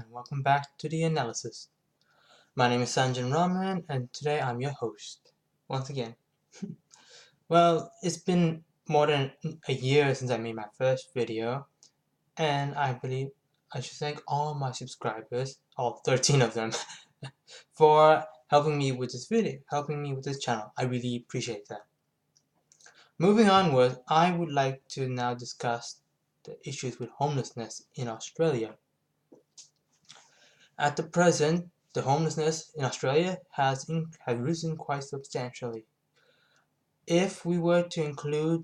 and welcome back to the analysis. My name is Sanjan Raman and today I'm your host. Once again. Well, it's been more than a year since I made my first video, and I believe I should thank all my subscribers, all 13 of them, for helping me with this video, helping me with this channel. I really appreciate that. Moving onward, I would like to now discuss the issues with homelessness in Australia. At the present, the homelessness in Australia has risen quite substantially. If we were to consider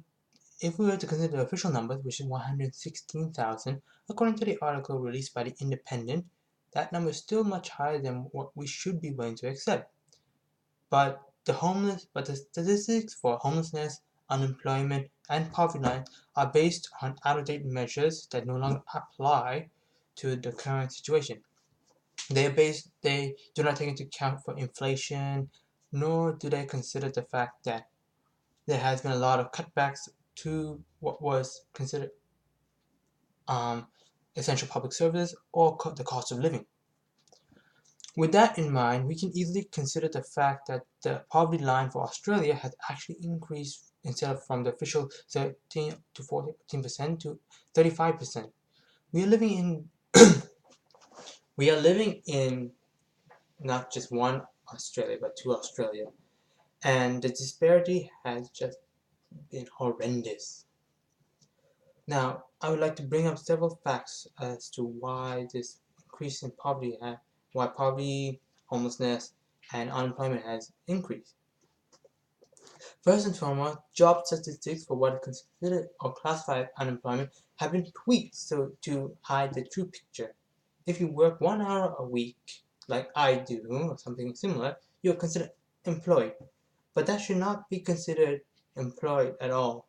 the official numbers, which is 116,000, according to the article released by The Independent, that number is still much higher than what we should be willing to accept. But the statistics for homelessness, unemployment, and poverty line are based on out-of-date measures that no longer apply to the current situation. They do not take into account for inflation, nor do they consider the fact that there has been a lot of cutbacks to what was considered essential public services or the cost of living. With that in mind, we can easily consider the fact that the poverty line for Australia has actually increased instead of from the official 13 to 14% to 35%. We are living in we are living in not just one Australia, but two Australia. And the disparity has just been horrendous. Now, I would like to bring up several facts as to why this increase in poverty, why poverty, homelessness, and unemployment has increased. First and foremost, job statistics for what is considered or classified as unemployment have been tweaked so to hide the true picture. If you work 1 hour a week, like I do, or something similar, you're considered employed. But that should not be considered employed at all,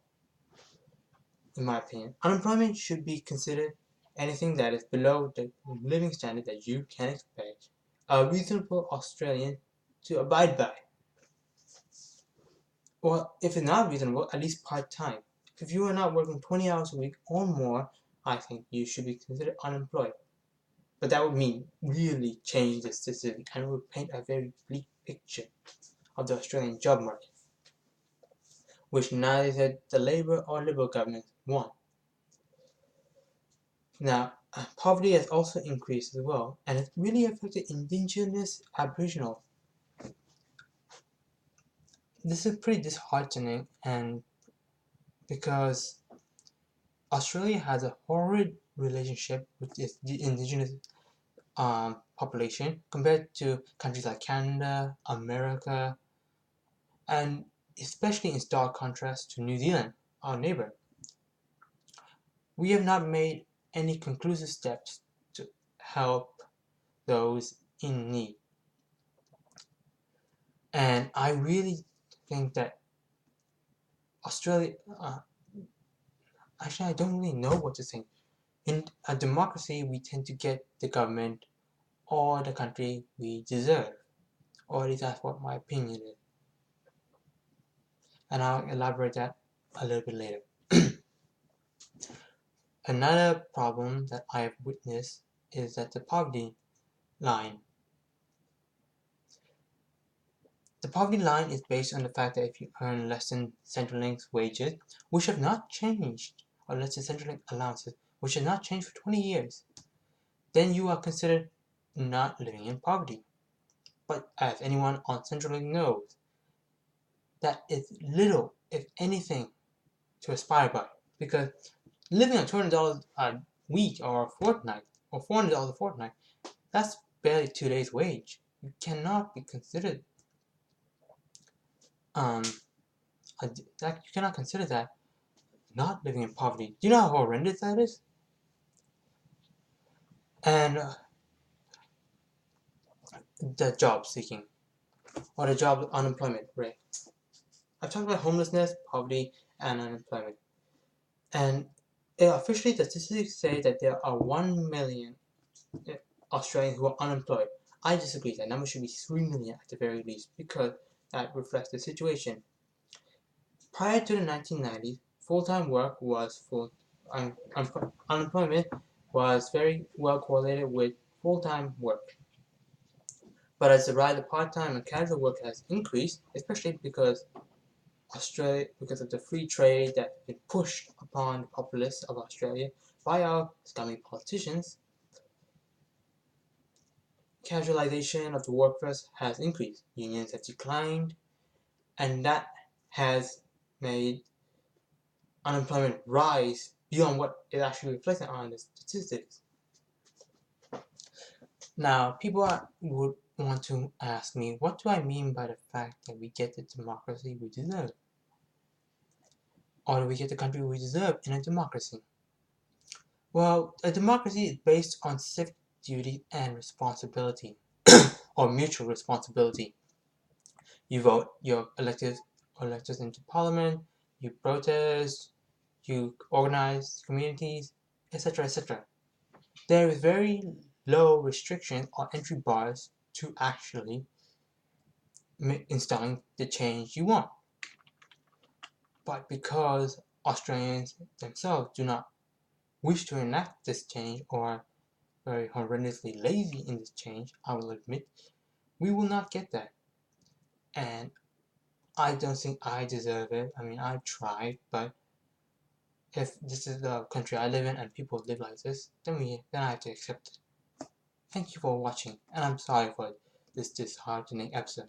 in my opinion. Unemployment should be considered anything that is below the living standard that you can expect a reasonable Australian to abide by. Or if it's not reasonable, at least part-time. If you are not working 20 hours a week or more, I think you should be considered unemployed. But that would mean really change the statistic and it would paint a very bleak picture of the Australian job market, which neither the Labour or Liberal governments want. Now, poverty has also increased as well, and it's really affected Indigenous Aboriginals. This is pretty disheartening, and because Australia has a horrid relationship with the Indigenous population compared to countries like Canada, America, and especially in stark contrast to New Zealand, our neighbor. We have not made any conclusive steps to help those in need. And I really think that Australia, actually I don't really know what to think. In a democracy, we tend to get the government or the country we deserve, or at least that's what my opinion is. And I'll elaborate that a little bit later. Another problem that I have witnessed is that the poverty line. The poverty line is based on the fact that if you earn less than Centrelink's wages, which have not changed, or less than Centrelink allowances, which have not changed for 20 years, then you are considered not living in poverty. But as anyone on Centrelink knows, that is little, if anything, to aspire by. Because living on $200 a week or a fortnight, or $400 a fortnight, that's barely 2 days' wage. You cannot be considered you cannot consider that not living in poverty. Do you know how horrendous that is? And the job seeking or the job unemployment rate. I've talked about homelessness, poverty, and unemployment. And officially, the statistics say that there are 1 million Australians who are unemployed. I disagree. That number should be 3 million at the very least, because that reflects the situation. Prior to the 1990s, full-time work was unemployment was very well correlated with full-time work. But as the rise of part-time and casual work has increased, especially because of the free trade that has been pushed upon the populace of Australia by our scummy politicians, casualization of the workforce has increased. Unions have declined, and that has made unemployment rise beyond what it actually reflects on the statistics. Now, people would want to ask me, what do I mean by the fact that we get the democracy we deserve? Or do we get the country we deserve in a democracy? Well, a democracy is based on civic duty and responsibility, or mutual responsibility. You vote your electors into parliament, you protest, you organize communities, etc., etc. There is very low restriction or entry bars to actually installing the change you want. But because Australians themselves do not wish to enact this change or are very horrendously lazy in this change, I will admit, we will not get that. And I don't think I deserve it. I mean, I've tried, but if this is the country I live in and people live like this, then I have to accept it. Thank you for watching, and I'm sorry for this disheartening episode.